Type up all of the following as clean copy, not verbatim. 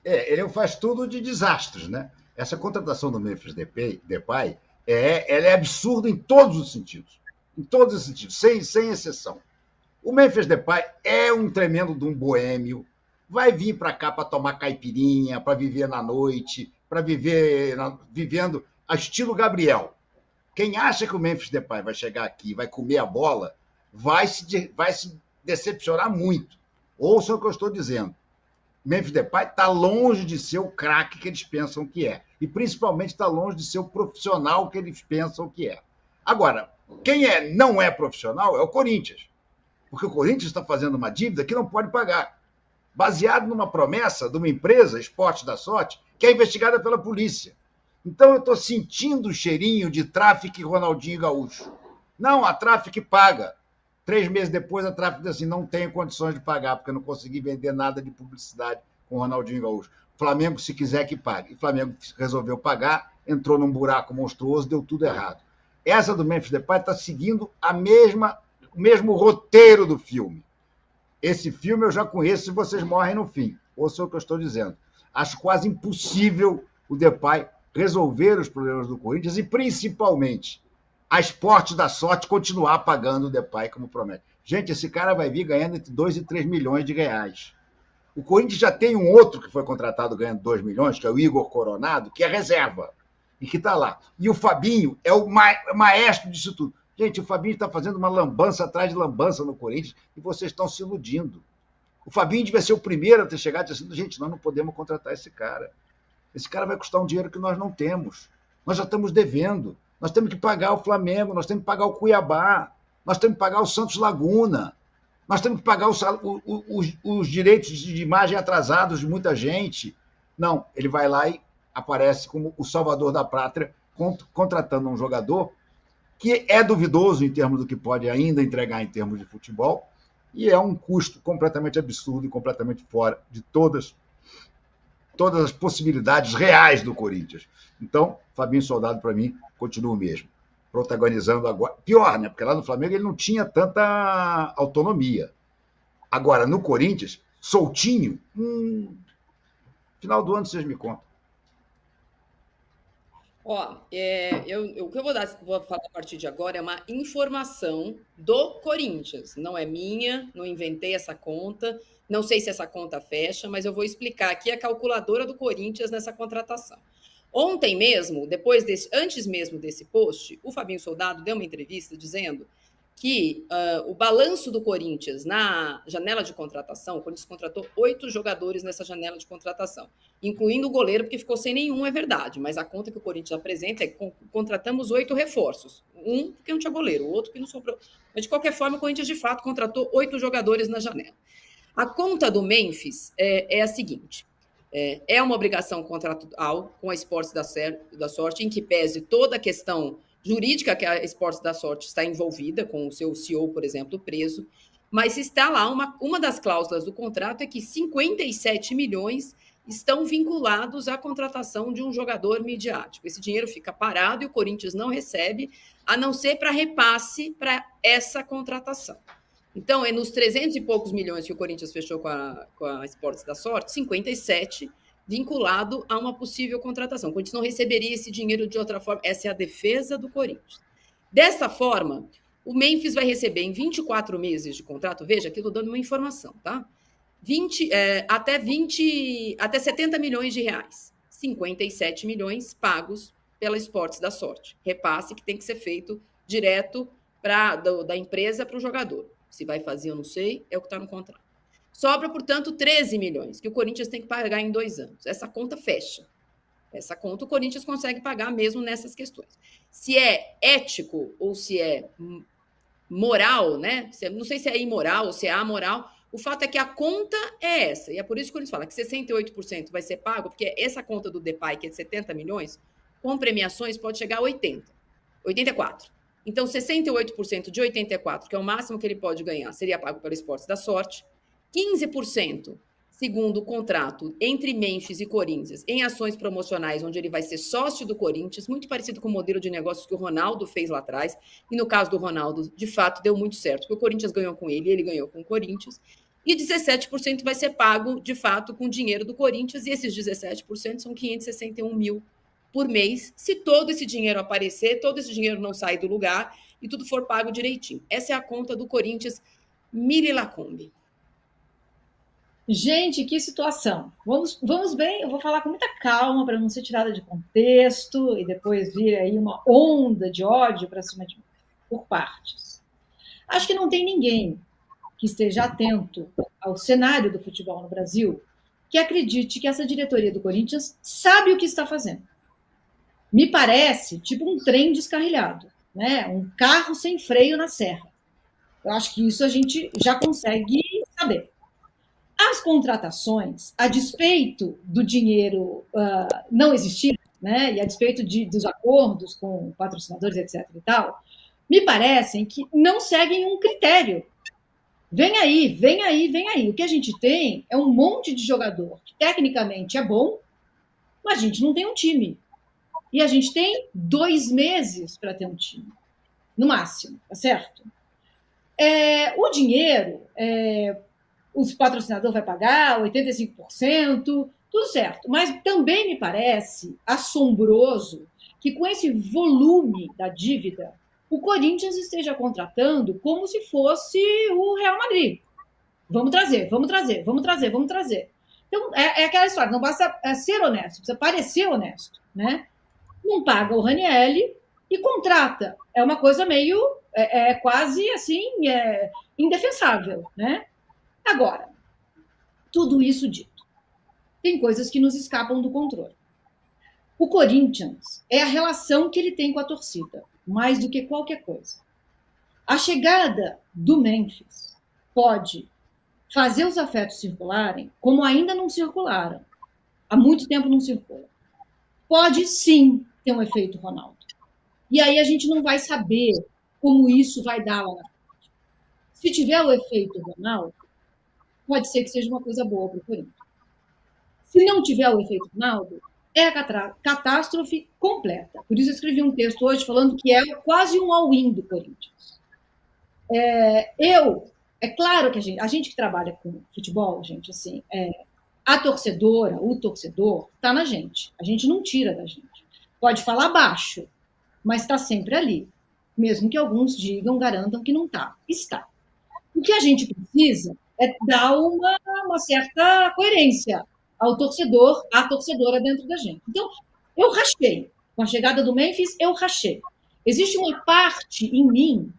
Ele faz tudo de desastres, né? Essa contratação do Memphis Depay ela é absurda em todos os sentidos. Em todos os sentidos, sem exceção. O Memphis Depay é um tremendo de um boêmio, vai vir para cá para tomar caipirinha, para viver na noite, para viver vivendo a estilo Gabriel. Quem acha que o Memphis Depay vai chegar aqui e vai comer a bola, vai se decepcionar muito. Ouçam o que eu estou dizendo. Memphis Depay está longe de ser o craque que eles pensam que é. E, principalmente, está longe de ser o profissional que eles pensam que é. Agora, quem não é profissional é o Corinthians. Porque o Corinthians está fazendo uma dívida que não pode pagar, baseado numa promessa de uma empresa, Esporte da Sorte, que é investigada pela polícia. Então, eu estou sentindo o cheirinho de Tráfico e Ronaldinho Gaúcho. Não, a Tráfico paga. 3 meses depois, a Tráfico diz assim, não tenho condições de pagar, porque eu não consegui vender nada de publicidade com o Ronaldinho Gaúcho. Flamengo, se quiser, que pague. E o Flamengo resolveu pagar, entrou num buraco monstruoso, deu tudo errado. Essa do Memphis Depay está seguindo o mesmo roteiro do filme. Esse filme eu já conheço, e vocês morrem no fim. Ouça o que eu estou dizendo. Acho quase impossível o Depay resolver os problemas do Corinthians e, principalmente, a Esporte da Sorte continuar pagando o Depay como promete. Gente, esse cara vai vir ganhando entre 2 e 3 milhões de reais. O Corinthians já tem um outro que foi contratado ganhando 2 milhões, que é o Igor Coronado, que é reserva e que está lá. E o Fabinho é o maestro disso tudo. Gente, o Fabinho está fazendo uma lambança atrás de lambança no Corinthians e vocês estão se iludindo. O Fabinho devia ser o primeiro a ter chegado e dizendo, gente, nós não podemos contratar esse cara. Esse cara vai custar um dinheiro que nós não temos. Nós já estamos devendo. Nós temos que pagar o Flamengo, nós temos que pagar o Cuiabá, nós temos que pagar o Santos Laguna, nós temos que pagar os direitos de imagem atrasados de muita gente. Não, ele vai lá e aparece como o salvador da pátria, contratando um jogador que é duvidoso em termos do que pode ainda entregar em termos de futebol, e é um custo completamente absurdo e completamente fora de todas as possibilidades reais do Corinthians. Então, Fabinho Soldado, para mim, continua o mesmo. Protagonizando agora. Pior, né? Porque lá no Flamengo ele não tinha tanta autonomia. Agora, no Corinthians, soltinho, final do ano vocês me contam. O que eu vou falar a partir de agora é uma informação do Corinthians. Não é minha, não inventei essa conta. Não sei se essa conta fecha, mas eu vou explicar aqui a calculadora do Corinthians nessa contratação. Ontem mesmo, antes mesmo desse post, o Fabinho Soldado deu uma entrevista dizendo que o balanço do Corinthians na janela de contratação, o Corinthians contratou 8 jogadores nessa janela de contratação, incluindo o goleiro, porque ficou sem nenhum, é verdade, mas a conta que o Corinthians apresenta é que contratamos 8 reforços, um porque não tinha goleiro, o outro que não sobrou. Mas, de qualquer forma, o Corinthians, de fato, contratou 8 jogadores na janela. A conta do Memphis é a seguinte, é uma obrigação contratual com a Esportes da Sorte, em que pese toda a questão jurídica que a Esportes da Sorte está envolvida, com o seu CEO, por exemplo, preso, mas está lá, uma das cláusulas do contrato é que 57 milhões estão vinculados à contratação de um jogador midiático. Esse dinheiro fica parado e o Corinthians não recebe, a não ser para repasse para essa contratação. Então, é nos 300 e poucos milhões que o Corinthians fechou com a Esportes da Sorte, 57 vinculado a uma possível contratação. O Corinthians não receberia esse dinheiro de outra forma. Essa é a defesa do Corinthians. Desta forma, o Memphis vai receber em 24 meses de contrato, veja, aqui estou dando uma informação, tá? Até 70 milhões de reais. 57 milhões pagos pela Esportes da Sorte. Repasse que tem que ser feito direto da empresa para o jogador. Se vai fazer, eu não sei, é o que está no contrato. Sobra, portanto, 13 milhões, que o Corinthians tem que pagar em 2 anos. Essa conta fecha. Essa conta o Corinthians consegue pagar mesmo nessas questões. Se é ético ou se é moral, né? Não sei se é imoral ou se é amoral, o fato é que a conta é essa. E é por isso que o Corinthians fala que 68% vai ser pago, porque essa conta do Depay, que é de 70 milhões, com premiações pode chegar a 84. Então, 68% de 84, que é o máximo que ele pode ganhar, seria pago pelo Esportes da Sorte. 15%, segundo o contrato entre Memphis e Corinthians, em ações promocionais, onde ele vai ser sócio do Corinthians, muito parecido com o modelo de negócios que o Ronaldo fez lá atrás. E no caso do Ronaldo, de fato, deu muito certo, porque o Corinthians ganhou com ele, ele ganhou com o Corinthians. e 17% vai ser pago, de fato, com dinheiro do Corinthians, e esses 17% são 561 mil por mês, se todo esse dinheiro aparecer, todo esse dinheiro não sair do lugar e tudo for pago direitinho. Essa é a conta do Corinthians, Mili Lacombe. Gente, que situação. Vamos bem, eu vou falar com muita calma para não ser tirada de contexto e depois vir aí uma onda de ódio para cima de mim, por partes. Acho que não tem ninguém que esteja atento ao cenário do futebol no Brasil que acredite que essa diretoria do Corinthians sabe o que está fazendo. Me parece tipo um trem descarrilhado, né? Um carro sem freio na serra. Eu acho que isso a gente já consegue saber. As contratações, a despeito do dinheiro não existir, né, e a despeito dos acordos com patrocinadores, etc. e tal, me parecem que não seguem um critério. Vem aí, vem aí, vem aí. O que a gente tem é um monte de jogador que tecnicamente é bom, mas a gente não tem um time. E a gente tem 2 meses para ter um time, no máximo, tá certo? O dinheiro, os patrocinadores vai pagar 85%, tudo certo. Mas também me parece assombroso que com esse volume da dívida, o Corinthians esteja contratando como se fosse o Real Madrid. Vamos trazer, vamos trazer, vamos trazer, vamos trazer. Então, é aquela história, não basta ser honesto, precisa parecer honesto, né? Não paga o Ranieri e contrata. É uma coisa meio, quase assim, indefensável, né? Agora, tudo isso dito, tem coisas que nos escapam do controle. O Corinthians é a relação que ele tem com a torcida, mais do que qualquer coisa. A chegada do Memphis pode fazer os afetos circularem como ainda não circularam. Há muito tempo não circula. Pode sim ter um efeito Ronaldo. E aí a gente não vai saber como isso vai dar lá na frente. Se tiver o efeito Ronaldo, pode ser que seja uma coisa boa para o Corinthians. Se não tiver o efeito Ronaldo, é a catástrofe completa. Por isso eu escrevi um texto hoje falando que é quase um all-in do Corinthians. É claro que a gente que trabalha com futebol, gente, assim, a torcedora, o torcedor, está na gente. A gente não tira da gente. Pode falar baixo, mas está sempre ali. Mesmo que alguns digam, garantam que não está. Está. O que a gente precisa é dar uma certa coerência ao torcedor, à torcedora dentro da gente. Então, eu rachei. Com a chegada do Memphis, eu rachei. Existe uma parte em mim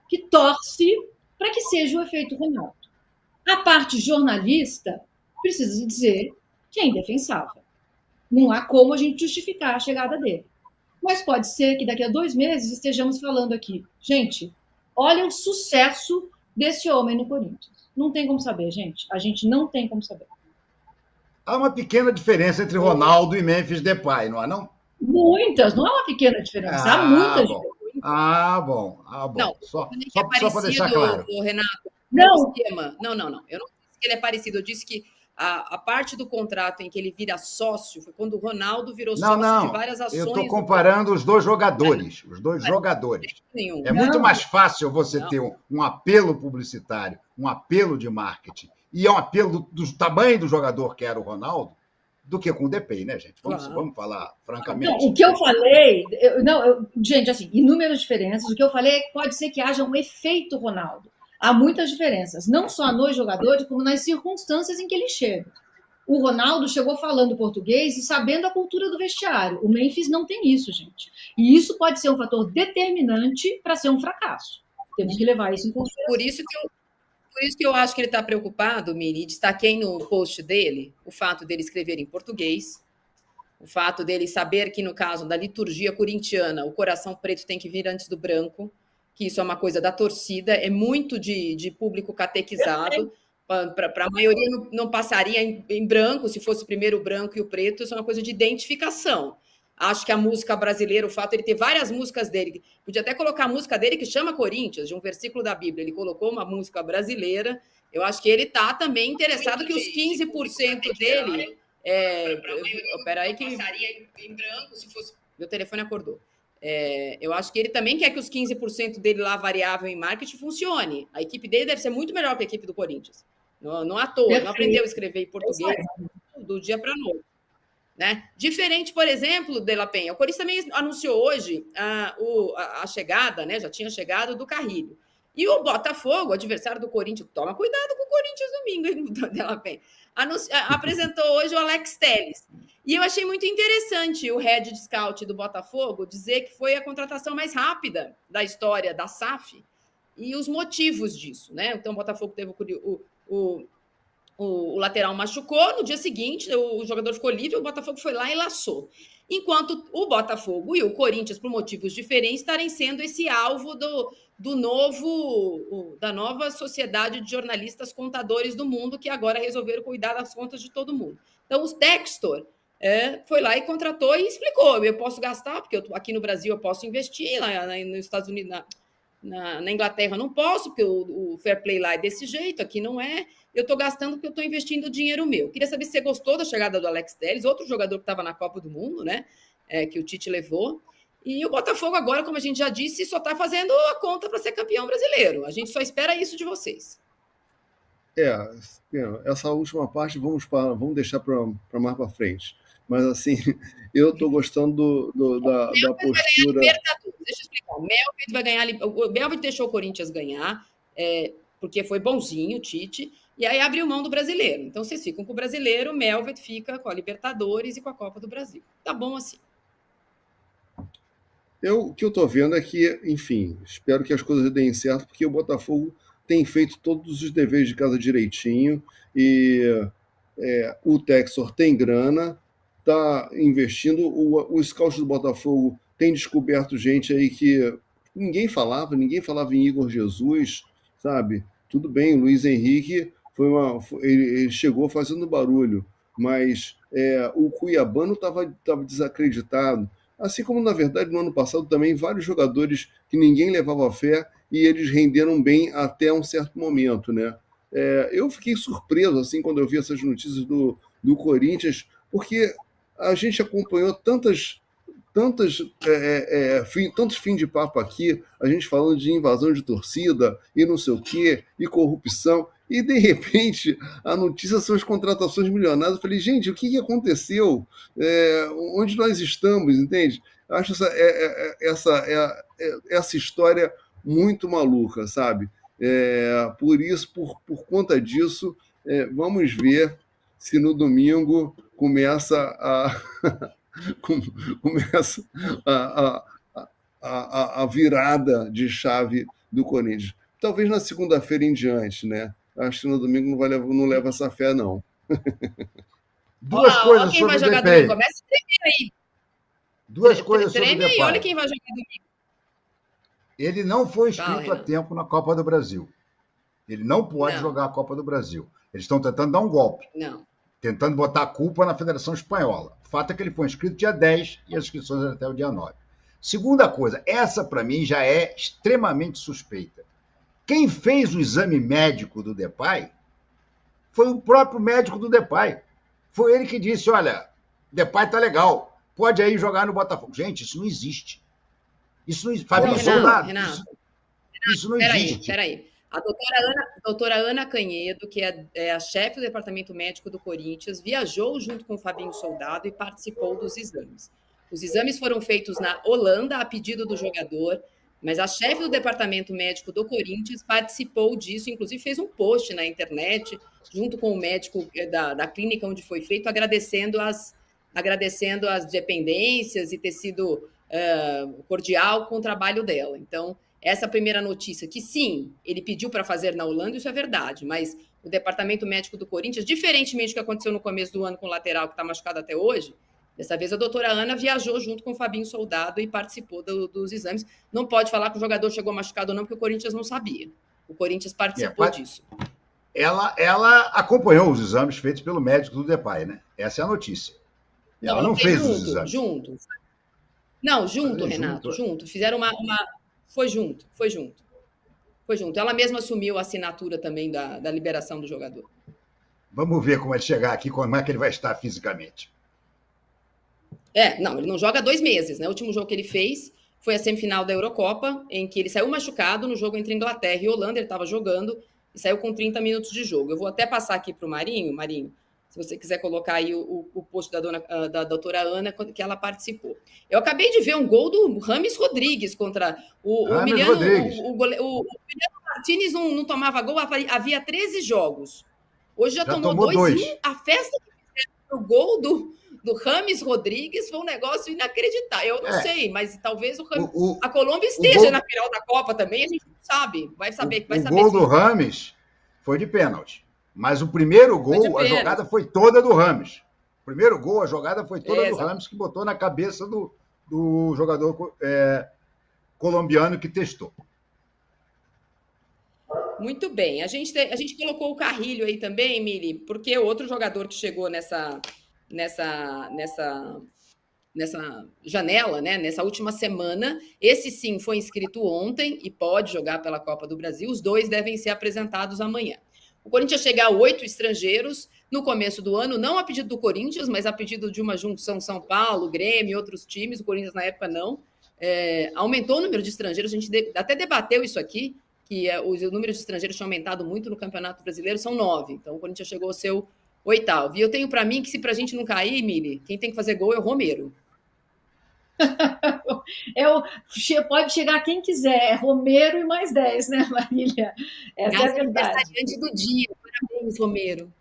que torce para que seja o efeito Ronaldo. A parte jornalista precisa dizer que é indefensável. Não há como a gente justificar a chegada dele. Mas pode ser que daqui a 2 meses estejamos falando aqui. Gente, olha o sucesso desse homem no Corinthians. Não tem como saber, gente. A gente não tem como saber. Há uma pequena diferença entre Ronaldo e Memphis Depay, não há, não? Muitas, não é uma pequena diferença. Há muitas diferenças. Bom. Não, só parecido, para deixar claro. Renato, não. Não. Eu não disse que ele é parecido. Eu disse que a parte do contrato em que ele vira sócio foi quando o Ronaldo virou sócio de várias ações. Eu estou comparando os dois jogadores. É muito mais fácil você ter um apelo publicitário, um apelo de marketing, e é um apelo do tamanho do jogador que era o Ronaldo, do que com o Depay, né, gente? Vamos falar francamente. Não, o que eu falei... gente, assim, inúmeras diferenças. O que eu falei é que pode ser que haja um efeito Ronaldo. Há muitas diferenças, não só nos jogadores, como nas circunstâncias em que ele chega. O Ronaldo chegou falando português e sabendo a cultura do vestiário. O Memphis não tem isso, gente. E isso pode ser um fator determinante para ser um fracasso. Temos que levar isso em consideração. Por isso que eu acho que ele está preocupado, Miri, destaquei no post dele o fato dele escrever em português, o fato dele saber que, no caso da liturgia corintiana, o coração preto tem que vir antes do branco, que isso é uma coisa da torcida, é muito de público catequizado, para a maioria não passaria em branco, se fosse primeiro o branco e o preto, isso é uma coisa de identificação. Acho que a música brasileira, o fato de ele ter várias músicas dele, podia até colocar a música dele que chama Corinthians, de um versículo da Bíblia, ele colocou uma música brasileira, eu acho que ele está também interessado que os 15% dele... Peraí que... passaria em branco se fosse... Meu telefone acordou. Eu acho que ele também quer que os 15% dele lá variável em marketing funcione. A equipe dele deve ser muito melhor que a equipe do Corinthians. não à toa, Perfeito. não aprendeu a escrever em português do dia para a noite. Né? Diferente, por exemplo, de La Penha. O Corinthians também anunciou hoje a chegada, né? Já tinha chegado do Carrilho. E o Botafogo, adversário do Corinthians, toma cuidado com o Corinthians domingo, hein, de La Penha, apresentou hoje o Alex Telles. E eu achei muito interessante o head de scout do Botafogo dizer que foi a contratação mais rápida da história da SAF e os motivos disso, né? Então, o Botafogo teve o lateral machucou, no dia seguinte o jogador ficou livre, o Botafogo foi lá e laçou. Enquanto o Botafogo e o Corinthians, por motivos diferentes, estarem sendo esse alvo da nova sociedade de jornalistas contadores do mundo, que agora resolveram cuidar das contas de todo mundo. Então, o Textor foi lá e contratou e explicou: eu posso gastar, porque aqui no Brasil eu posso investir, lá nos Estados Unidos, na Inglaterra não posso, porque o fair play lá é desse jeito, aqui não é. Eu estou gastando porque eu estou investindo dinheiro meu. Queria saber se você gostou da chegada do Alex Telles, outro jogador que estava na Copa do Mundo, né? Que o Tite levou. E o Botafogo agora, como a gente já disse, só está fazendo a conta para ser campeão brasileiro. A gente só espera isso de vocês. Essa última parte vamos deixar para mais para frente. Mas, assim, eu estou gostando da postura... Deixa eu explicar. O Melvin vai ganhar... O Melvin deixou o Corinthians ganhar, porque foi bonzinho, o Tite, e aí abriu mão do brasileiro. Então, vocês ficam com o brasileiro, o Melvin fica com a Libertadores e com a Copa do Brasil. Tá bom assim. O que eu estou vendo é que, enfim, espero que as coisas deem certo, porque o Botafogo tem feito todos os deveres de casa direitinho, e o Textor tem grana, está investindo, o scout do Botafogo tem descoberto gente aí que ninguém falava em Igor Jesus, sabe? Tudo bem, o Luiz Henrique ele chegou fazendo barulho, mas o Cuiabano estava desacreditado. Assim como, na verdade, no ano passado também, vários jogadores que ninguém levava fé e eles renderam bem até um certo momento, né? Eu fiquei surpreso, assim, quando eu vi essas notícias do Corinthians, porque a gente acompanhou tantos fim de papo aqui, a gente falando de invasão de torcida e não sei o quê, e corrupção, e de repente a notícia são as contratações milionárias. Eu falei, gente, o que aconteceu? Onde nós estamos, entende? Acho essa história muito maluca, sabe? Por conta disso, vamos ver se no domingo começa a virada de chave do Corinthians. Talvez na segunda-feira em diante, né? Acho que no domingo não leva essa fé, não. Duas coisas quem sobre vai jogar o DPI. domingo? Começa a tremer aí. Duas coisas sobre o Treme aí, DPI. olha quem vai jogar domingo. Ele não foi inscrito a tempo na Copa do Brasil. Ele não pode jogar a Copa do Brasil. Eles estão tentando dar um golpe. Não. Tentando botar a culpa na Federação Espanhola. O fato é que ele foi inscrito dia 10 e as inscrições eram até o dia 9. Segunda coisa, essa para mim já é extremamente suspeita. Quem fez o exame médico do Depay foi o próprio médico do Depay. Foi ele que disse, olha, Depay tá legal, pode aí jogar no Botafogo. Gente, isso não existe. Isso não existe. Fabinho Soldado. Isso não existe. Peraí. A doutora Ana Canhedo, que é a chefe do departamento médico do Corinthians, viajou junto com o Fabinho Soldado e participou dos exames. Os exames foram feitos na Holanda a pedido do jogador, mas a chefe do departamento médico do Corinthians participou disso, inclusive fez um post na internet, junto com o médico da clínica onde foi feito, agradecendo as dependências e ter sido cordial com o trabalho dela. Então, essa primeira notícia, que sim, ele pediu para fazer na Holanda, isso é verdade, mas o departamento médico do Corinthians, diferentemente do que aconteceu no começo do ano com o lateral, que está machucado até hoje, dessa vez a doutora Ana viajou junto com o Fabinho Soldado e participou dos exames. Não pode falar que o jogador chegou machucado ou não, porque o Corinthians não sabia. O Corinthians participou disso. Ela acompanhou os exames feitos pelo médico do Depay, né? Essa é a notícia. Ela não fez os exames. Junto, Renato, junto. Fizeram uma... Foi junto. Ela mesma assumiu a assinatura também da liberação do jogador. Vamos ver como ele chegar aqui, como é que ele vai estar fisicamente. Ele não joga há 2 meses, né? O último jogo que ele fez foi a semifinal da Eurocopa, em que ele saiu machucado no jogo entre Inglaterra e Holanda, ele estava jogando, e saiu com 30 minutos de jogo. Eu vou até passar aqui para o Marinho, se você quiser colocar aí o post da doutora Ana, que ela participou. Eu acabei de ver um gol do Rames Rodrigues contra o Emiliano. O Emiliano Martínez não tomava gol, havia 13 jogos. Hoje já tomou 2. A festa que fizeram no gol do Rames Rodrigues foi um negócio inacreditável. Eu não sei, mas talvez a Colômbia esteja na final da Copa também, a gente não sabe. Vai saber. O gol do Rames foi de pênalti. Mas o primeiro gol, a jogada foi toda do Rames. O primeiro gol, a jogada foi toda do Rames, que botou na cabeça do jogador colombiano que testou. Muito bem. A gente colocou o Carrilho aí também, Mili, porque outro jogador que chegou nessa janela, né, nessa última semana, esse sim foi inscrito ontem e pode jogar pela Copa do Brasil. Os 2 devem ser apresentados amanhã. O Corinthians chega a 8 estrangeiros no começo do ano, não a pedido do Corinthians, mas a pedido de uma junção São Paulo, Grêmio e outros times. O Corinthians, na época, não. Aumentou o número de estrangeiros, a gente até debateu isso aqui, que o número de estrangeiros tinha aumentado muito no Campeonato Brasileiro, são 9. Então, o Corinthians chegou ao seu 8º. E eu tenho para mim que, se para a gente não cair, Mili, quem tem que fazer gol é o Romero. Pode chegar quem quiser, é Romero e mais 10, né, Marília? Essa é a verdade. Do dia. Parabéns, Romero.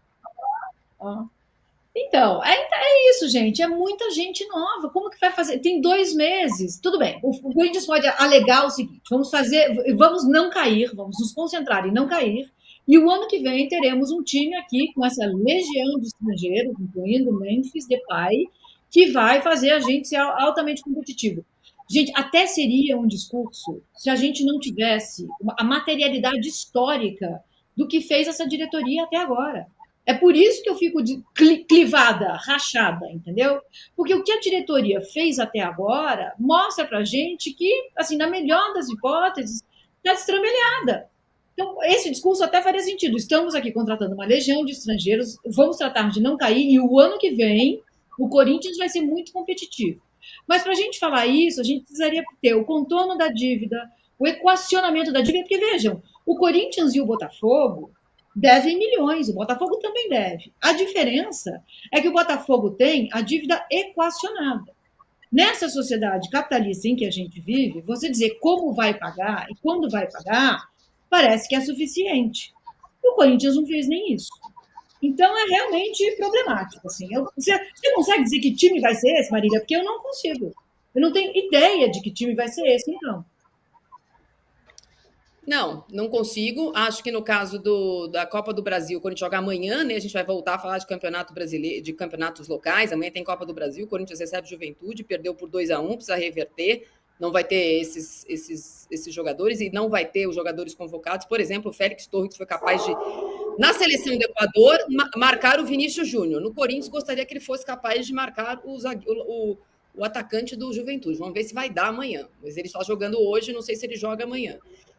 Então, é isso, gente. É muita gente nova. Como que vai fazer? Tem 2 meses. Tudo bem. O Corinthians pode alegar o seguinte: vamos não cair, vamos nos concentrar em não cair. E o ano que vem teremos um time aqui com essa legião de estrangeiros, incluindo o Memphis Depay, que vai fazer a gente ser altamente competitivo. Gente, até seria um discurso se a gente não tivesse a materialidade histórica do que fez essa diretoria até agora. É por isso que eu fico clivada, rachada, entendeu? Porque o que a diretoria fez até agora mostra pra gente que, assim, na melhor das hipóteses, está destrambelhada. Então, esse discurso até faria sentido. Estamos aqui contratando uma legião de estrangeiros, vamos tratar de não cair, e o ano que vem o Corinthians vai ser muito competitivo. Mas para a gente falar isso, a gente precisaria ter o contorno da dívida, o equacionamento da dívida, porque vejam, o Corinthians e o Botafogo devem milhões, o Botafogo também deve. A diferença é que o Botafogo tem a dívida equacionada. Nessa sociedade capitalista em que a gente vive, você dizer como vai pagar e quando vai pagar, parece que é suficiente. E o Corinthians não fez nem isso. Então, é realmente problemático. Assim. Você consegue dizer que time vai ser esse, Marília? Porque eu não consigo. Eu não tenho ideia de que time vai ser esse, então. Não consigo. Acho que no caso da Copa do Brasil, quando a gente joga amanhã, né, a gente vai voltar a falar de campeonato brasileiro, de campeonatos locais. Amanhã tem Copa do Brasil, o Corinthians recebe Juventude, perdeu por 2-1, precisa reverter. Não vai ter esses jogadores e não vai ter os jogadores convocados. Por exemplo, o Félix Torres foi capaz de, na seleção do Equador, marcar o Vinícius Júnior. No Corinthians, gostaria que ele fosse capaz de marcar o atacante do Juventude. Vamos ver se vai dar amanhã. Mas ele está jogando hoje, não sei se ele joga amanhã.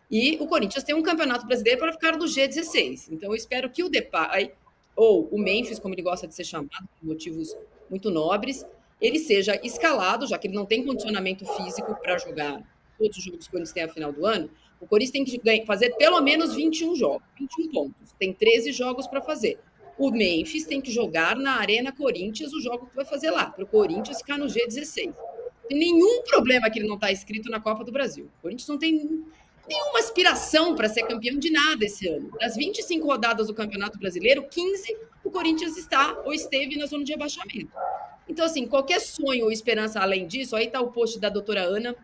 E o Corinthians tem um campeonato brasileiro para ficar no G16. Então, eu espero que o Depay, ou o Memphis, como ele gosta de ser chamado, por motivos muito nobres, ele seja escalado, já que ele não tem condicionamento físico para jogar todos os jogos que o Corinthians tem a final do ano. O Corinthians tem que fazer pelo menos 21 jogos, 21 pontos. Tem 13 jogos para fazer. O Memphis tem que jogar na Arena Corinthians o jogo que vai fazer lá, para o Corinthians ficar no G16. Não tem nenhum problema que ele não está inscrito na Copa do Brasil. O Corinthians não tem nenhuma aspiração para ser campeão de nada esse ano. Das 25 rodadas do Campeonato Brasileiro, 15 o Corinthians está ou esteve na zona de rebaixamento. Então, assim, qualquer sonho ou esperança além disso, aí está o post da doutora Ana,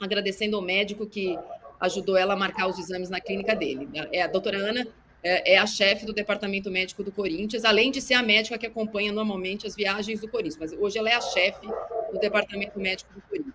agradecendo ao médico que ajudou ela a marcar os exames na clínica dele. A doutora Ana é a chefe do departamento médico do Corinthians, além de ser a médica que acompanha normalmente as viagens do Corinthians. Mas hoje ela é a chefe do departamento médico do Corinthians.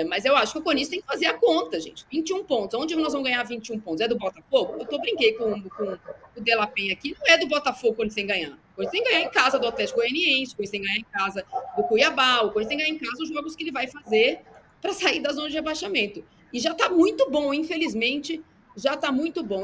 Mas eu acho que o Corinthians tem que fazer a conta, gente. 21 pontos. Onde nós vamos ganhar 21 pontos? É do Botafogo? Eu brinquei com o De La Penha aqui. Não é do Botafogo quando tem que ganhar. O Corinthians tem que ganhar em casa do Atlético Goianiense, o Corinthians tem que ganhar em casa do Cuiabá, o Corinthians tem que ganhar em casa os jogos que ele vai fazer para sair da zona de rebaixamento. E já está muito bom, infelizmente, já está muito bom.